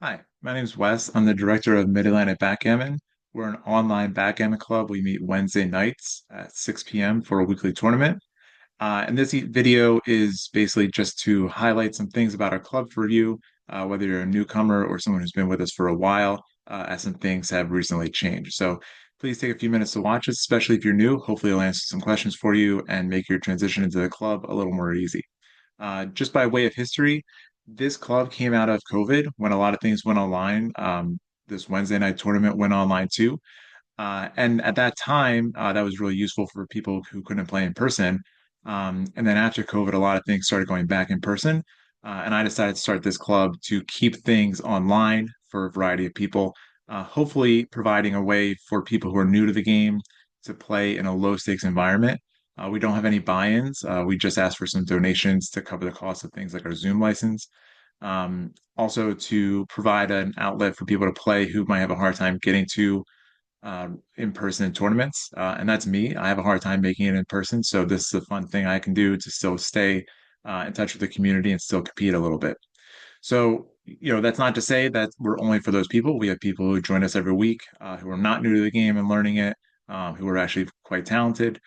Hi, my name is Wes. I'm the director of Mid-Atlantic Backgammon. We're an online backgammon club. We meet Wednesday nights at 6 p.m. for a weekly tournament. And this video is basically just to highlight some things about our club for you, whether you're a newcomer or someone who's been with us for a while, as some things have recently changed. So please take a few minutes to watch this, especially if you're new. Hopefully, it'll answer some questions for you and make your transition into the club a little more easy. Just by way of history, this club came out of COVID when a lot of things went online. This Wednesday night tournament went online too. And at that time, that was really useful for people who couldn't play in person. And then after COVID, a lot of things started going back in person. And I decided to start this club to keep things online for a variety of people, hopefully providing a way for people who are new to the game to play in a low stakes environment. We don't have any buy-ins. We just ask for some donations to cover the cost of things like our Zoom license. Also to provide an outlet for people to play who might have a hard time getting to in-person tournaments. And that's me. I have a hard time making it in person. So this is a fun thing I can do to still stay in touch with the community and still compete a little bit. So, that's not to say that we're only for those people. We have people who join us every week who are not new to the game and learning it, who are actually quite talented.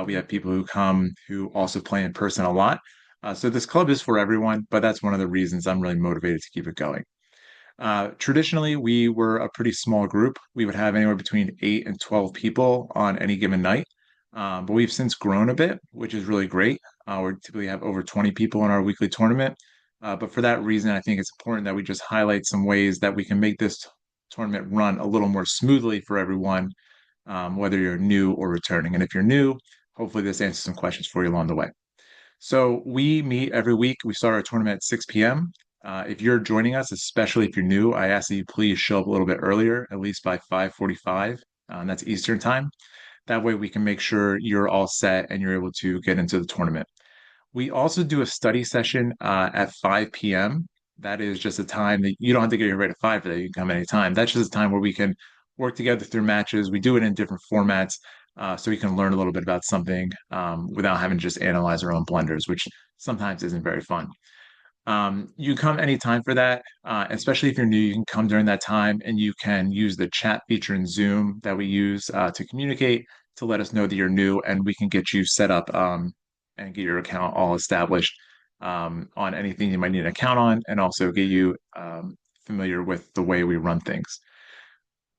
We have people who come who also play in person a lot. So this club is for everyone, but that's one of the reasons I'm really motivated to keep it going. Traditionally, we were a pretty small group. We would have anywhere between 8 and 12 people on any given night. But we've since grown a bit, which is really great. We typically have over 20 people in our weekly tournament. But for that reason, I think it's important that we just highlight some ways that we can make this tournament run a little more smoothly for everyone, whether you're new or returning. And if you're new, hopefully this answers some questions for you along the way. So we meet every week. We start our tournament at 6 p.m. If you're joining us, especially if you're new, I ask that you please show up a little bit earlier, at least by 5:45, and that's Eastern time. That way we can make sure you're all set and you're able to get into the tournament. We also do a study session at 5 p.m. That is just a time that you don't have to get here right at 5 for that. You can come anytime. That's just a time where we can work together through matches. We do it in different formats so we can learn a little bit about something without having to just analyze our own blunders, which sometimes isn't very fun. You come anytime for that, especially if you're new, you can come during that time and you can use the chat feature in Zoom that we use to communicate to let us know that you're new and we can get you set up and get your account all established on anything you might need an account on and also get you familiar with the way we run things.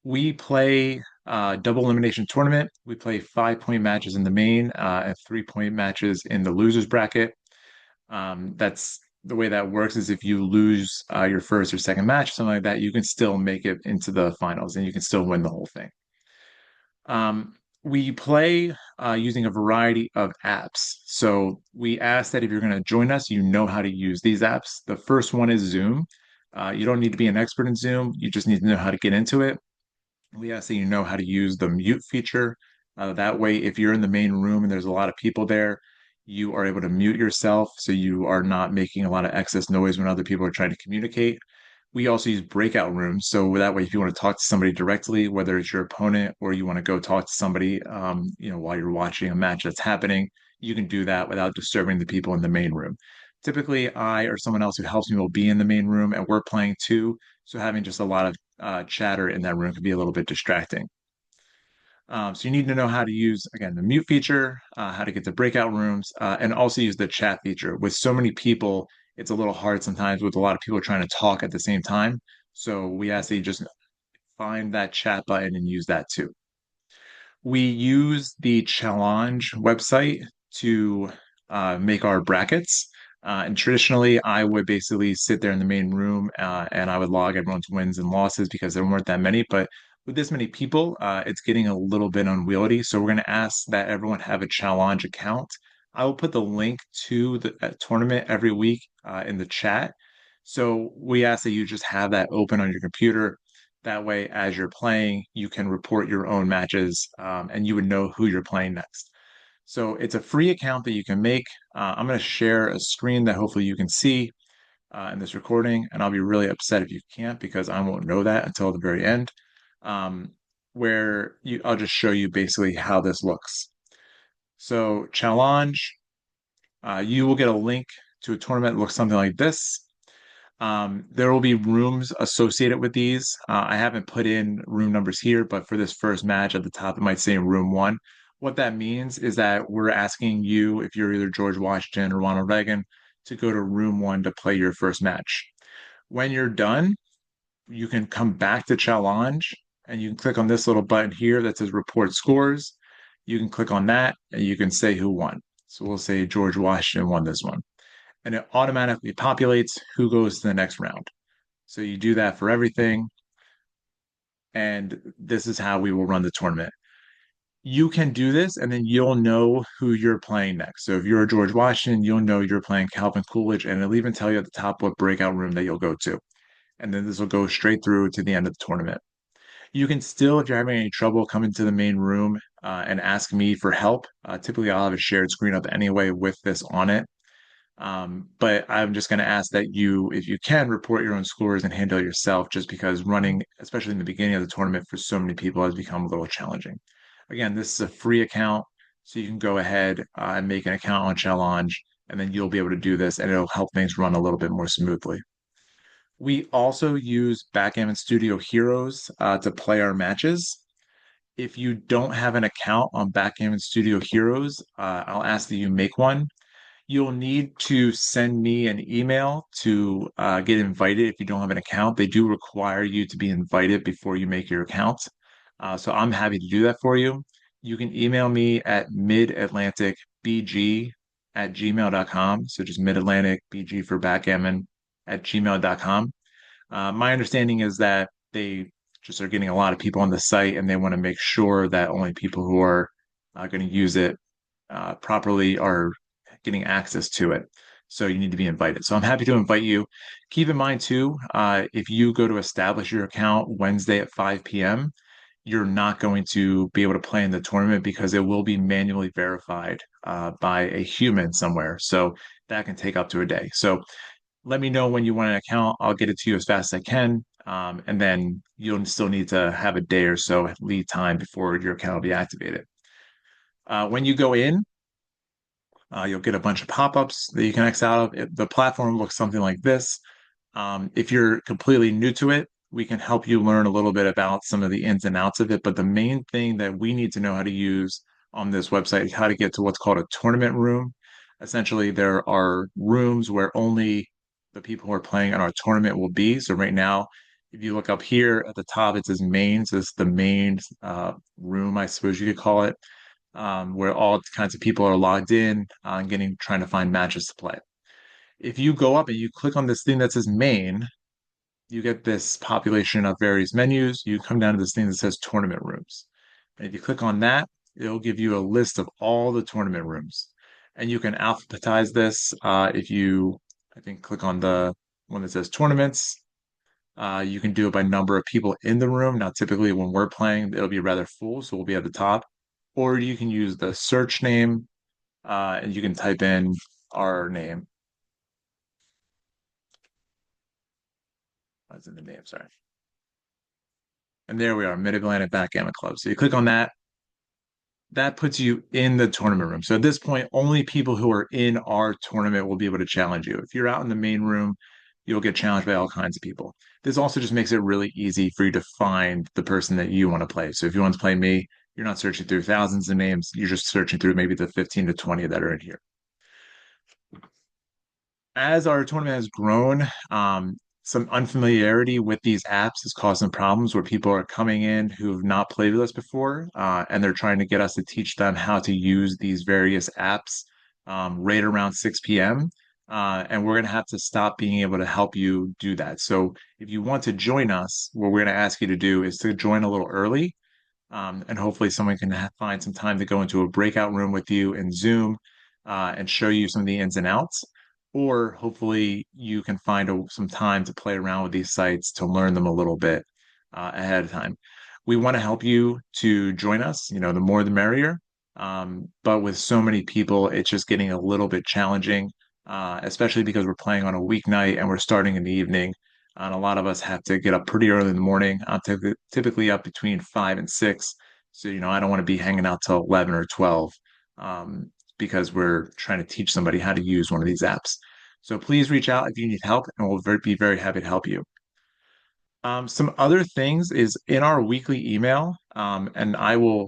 We play double elimination tournament. We play 5 point matches in the main and 3 point matches in the losers bracket. That's the way that works is if you lose your first or second match, something like that, you can still make it into the finals and you can still win the whole thing. We play using a variety of apps. So we ask that if you're going to join us, you know how to use these apps. The first one is Zoom. You don't need to be an expert in Zoom. You just need to know how to get into it. We ask that you know how to use the mute feature. That way, if you're in the main room and there's a lot of people there, you are able to mute yourself so you are not making a lot of excess noise when other people are trying to communicate. We also use breakout rooms. So that way, if you want to talk to somebody directly, whether it's your opponent or you want to go talk to somebody, while you're watching a match that's happening, you can do that without disturbing the people in the main room. Typically, I or someone else who helps me will be in the main room and we're playing too. So having just a lot of chatter in that room could be a little bit distracting. So you need to know how to use, again, the mute feature, how to get to breakout rooms, and also use the chat feature. With so many people, it's a little hard sometimes with a lot of people trying to talk at the same time. So we ask that you just find that chat button and use that too. We use the challenge website to make our brackets. And traditionally, I would basically sit there in the main room and I would log everyone's wins and losses because there weren't that many. But with this many people, it's getting a little bit unwieldy. So we're going to ask that everyone have a challenge account. I will put the link to the tournament every week in the chat. So we ask that you just have that open on your computer. That way, as you're playing, you can report your own matches and you would know who you're playing next. So it's a free account that you can make. I'm going to share a screen that hopefully you can see in this recording, and I'll be really upset if you can't because I won't know that until the very end, I'll just show you basically how this looks. So challenge, you will get a link to a tournament that looks something like this. There will be rooms associated with these. I haven't put in room numbers here, but for this first match at the top, it might say room one. What that means is that we're asking you, if you're either George Washington or Ronald Reagan, to go to room one to play your first match. When you're done, you can come back to challenge and you can click on this little button here that says report scores. You can click on that and you can say who won. So we'll say George Washington won this one. And it automatically populates who goes to the next round. So you do that for everything. And this is how we will run the tournament. You can do this and then you'll know who you're playing next. So if you're George Washington, you'll know you're playing Calvin Coolidge, and it'll even tell you at the top what breakout room that you'll go to. And then this will go straight through to the end of the tournament. You can still, if you're having any trouble, come into the main room and ask me for help. Typically, I'll have a shared screen up anyway with this on it. But I'm just going to ask that you, if you can, report your own scores and handle it yourself, just because running, especially in the beginning of the tournament, for so many people has become a little challenging. Again, this is a free account, so you can go ahead and make an account on Challenge, and then you'll be able to do this, and it'll help things run a little bit more smoothly. We also use Backgammon Studio Heroes to play our matches. If you don't have an account on Backgammon Studio Heroes, I'll ask that you make one. You'll need to send me an email to get invited if you don't have an account. They do require you to be invited before you make your account. So I'm happy to do that for you. You can email me at midatlanticbg@gmail.com. So just Mid-Atlantic BG for backgammon at gmail.com. My understanding is that they just are getting a lot of people on the site and they want to make sure that only people who are going to use it properly are getting access to it. So you need to be invited. So I'm happy to invite you. Keep in mind too, if you go to establish your account Wednesday at 5 p.m., you're not going to be able to play in the tournament because it will be manually verified by a human somewhere. So that can take up to a day. So let me know when you want an account. I'll get it to you as fast as I can. And then you'll still need to have a day or so lead time before your account will be activated. When you go in, you'll get a bunch of pop-ups that you can X out of. The platform looks something like this. If you're completely new to it, we can help you learn a little bit about some of the ins and outs of it. But the main thing that we need to know how to use on this website is how to get to what's called a tournament room. Essentially, there are rooms where only the people who are playing in our tournament will be. So right now, if you look up here at the top, it says main. So it's the main room, I suppose you could call it, where all kinds of people are logged in and trying to find matches to play. If you go up and you click on this thing that says main, you get this population of various menus. You come down to this thing that says tournament rooms. And if you click on that, it'll give you a list of all the tournament rooms. And you can alphabetize this if you, I think, click on the one that says tournaments. You can do it by number of people in the room. Now, typically when we're playing, it'll be rather full, so we'll be at the top. Or you can use the search name and you can type in our name. What's in the name? Sorry. And there we are, Mid-Atlantic Backgammon Club. So you click on that, that puts you in the tournament room. So at this point, only people who are in our tournament will be able to challenge you. If you're out in the main room, you'll get challenged by all kinds of people. This also just makes it really easy for you to find the person that you want to play. So if you want to play me, you're not searching through thousands of names. You're just searching through maybe the 15 to 20 that are in here. As our tournament has grown, some unfamiliarity with these apps has caused some problems where people are coming in who have not played with us before, and they're trying to get us to teach them how to use these various apps right around 6 p.m. And we're going to have to stop being able to help you do that. So if you want to join us, what we're going to ask you to do is to join a little early, and hopefully someone can find some time to go into a breakout room with you in Zoom and show you some of the ins and outs. Or hopefully you can find some time to play around with these sites to learn them a little bit ahead of time. We want to help you to join us. You know, the more the merrier. But with so many people, it's just getting a little bit challenging, especially because we're playing on a weeknight and we're starting in the evening. And a lot of us have to get up pretty early in the morning. I'm typically up between 5 and 6. So, you know, I don't want to be hanging out till 11 or 12 because we're trying to teach somebody how to use one of these apps. So please reach out if you need help, and be very happy to help you. Some other things is in our weekly email, and I will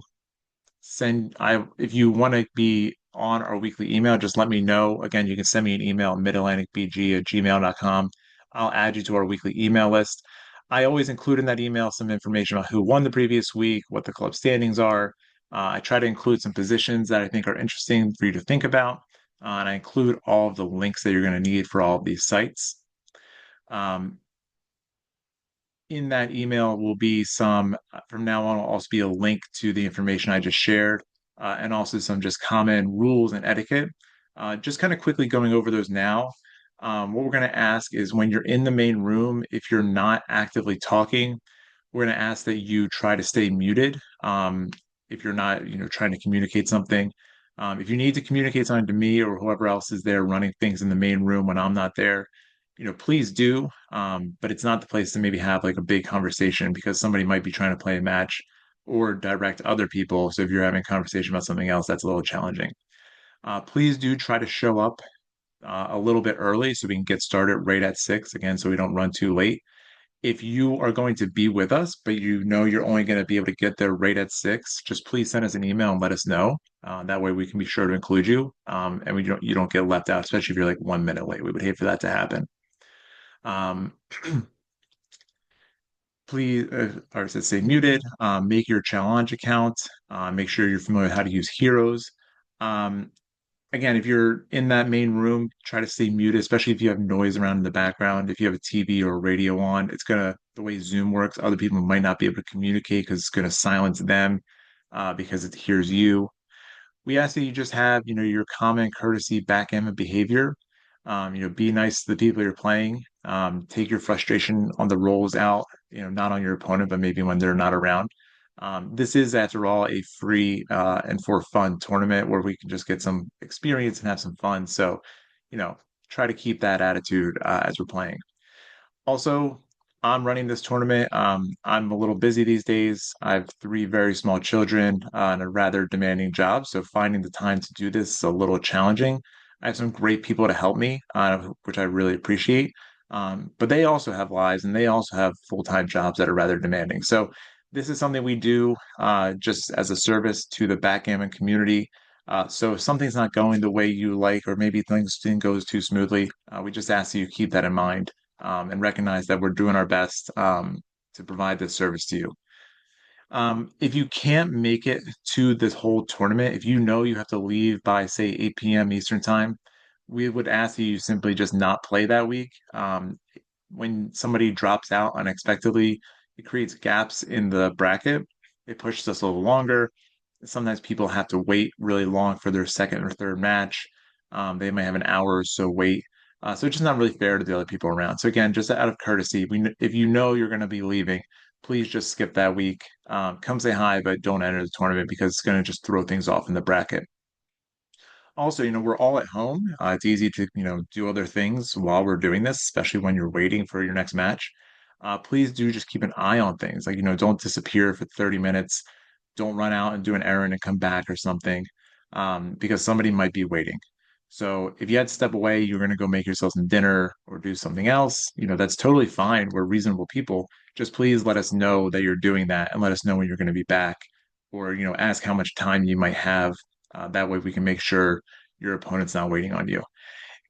send I if you want to be on our weekly email, just let me know. Again, you can send me an email, midatlanticbg@gmail.com. I'll add you to our weekly email list. I always include in that email some information on who won the previous week, what the club standings are. I try to include some positions that I think are interesting for you to think about. And I include all of the links that you're going to need for all of these sites. Um, in that email will be some, from now on, will also be a link to the information I just shared, and also some just common rules and etiquette. Just kind of quickly going over those now. What we're going to ask is when you're in the main room, if you're not actively talking, we're going to ask that you try to stay muted. If you're not, trying to communicate something. If you need to communicate something to me or whoever else is there running things in the main room when I'm not there, please do. But it's not the place to maybe have like a big conversation because somebody might be trying to play a match or direct other people. So if you're having a conversation about something else, that's a little challenging. Please do try to show up a little bit early so we can get started right at 6 again, so we don't run too late. If you are going to be with us, but you're only going to be able to get there right at 6, just please send us an email and let us know. That way we can be sure to include you, and you don't get left out, especially if you're like 1 minute late. We would hate for that to happen. Um, please, or does it say muted? Make your challenge account. Make sure you're familiar with how to use heroes. Um, Again, if you're in that main room, try to stay muted, especially if you have noise around in the background. If you have a TV or a radio on, the way Zoom works, other people might not be able to communicate because it's gonna silence them because it hears you. We ask that you just have, your common courtesy backgammon behavior. Be nice to the people you're playing. Take your frustration on the rolls out, not on your opponent, but maybe when they're not around. This is, after all, a free and for fun tournament where we can just get some experience and have some fun. So, you know, try to keep that attitude as we're playing. Also, I'm running this tournament. I'm a little busy these days. I have three very small children and a rather demanding job, so finding the time to do this is a little challenging. I have some great people to help me, which I really appreciate. But they also have lives and they also have full-time jobs that are rather demanding. So this is something we do just as a service to the backgammon community. So if something's not going the way you like, or maybe things didn't go too smoothly, we just ask that you keep that in mind and recognize that we're doing our best to provide this service to you. If you can't make it to this whole tournament, if you know you have to leave by, say, 8 p.m. Eastern time, we would ask you simply just not play that week. When somebody drops out unexpectedly, it creates gaps in the bracket. It pushes us a little longer. Sometimes people have to wait really long for their second or third match. They may have an hour or so wait. So it's just not really fair to the other people around. So again, just out of courtesy, if you know you're going to be leaving, please just skip that week. Come say hi, but don't enter the tournament because it's going to just throw things off in the bracket. Also, we're all at home. It's easy to, do other things while we're doing this, especially when you're waiting for your next match. Please do just keep an eye on things. Like, don't disappear for 30 minutes. Don't run out and do an errand and come back or something, because somebody might be waiting. So if you had to step away, you're going to go make yourself some dinner or do something else, that's totally fine. We're reasonable people. Just please let us know that you're doing that and let us know when you're going to be back, or, ask how much time you might have. That way we can make sure your opponent's not waiting on you.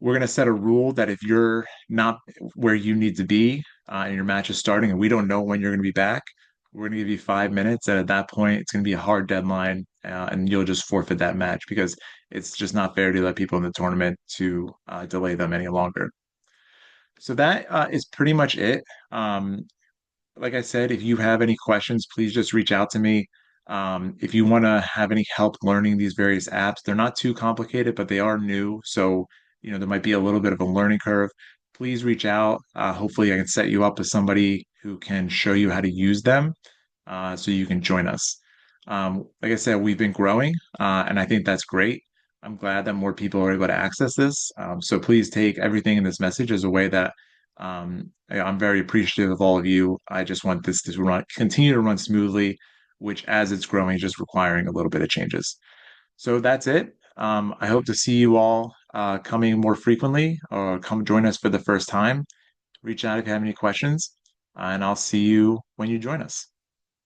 We're going to set a rule that if you're not where you need to be and your match is starting and we don't know when you're going to be back, we're going to give you 5 minutes. And at that point, it's going to be a hard deadline and you'll just forfeit that match because it's just not fair to let people in the tournament to delay them any longer. So that is pretty much it. Like I said, if you have any questions, please just reach out to me. If you want to have any help learning these various apps, they're not too complicated, but they are new. So, there might be a little bit of a learning curve. Please reach out. Hopefully, I can set you up with somebody who can show you how to use them so you can join us. Like I said, we've been growing, and I think that's great. I'm glad that more people are able to access this. So please take everything in this message as a way that I'm very appreciative of all of you. I just want this to continue to run smoothly, which as it's growing is just requiring a little bit of changes. So that's it. I hope to see you all coming more frequently or come join us for the first time. Reach out if you have any questions, and I'll see you when you join us.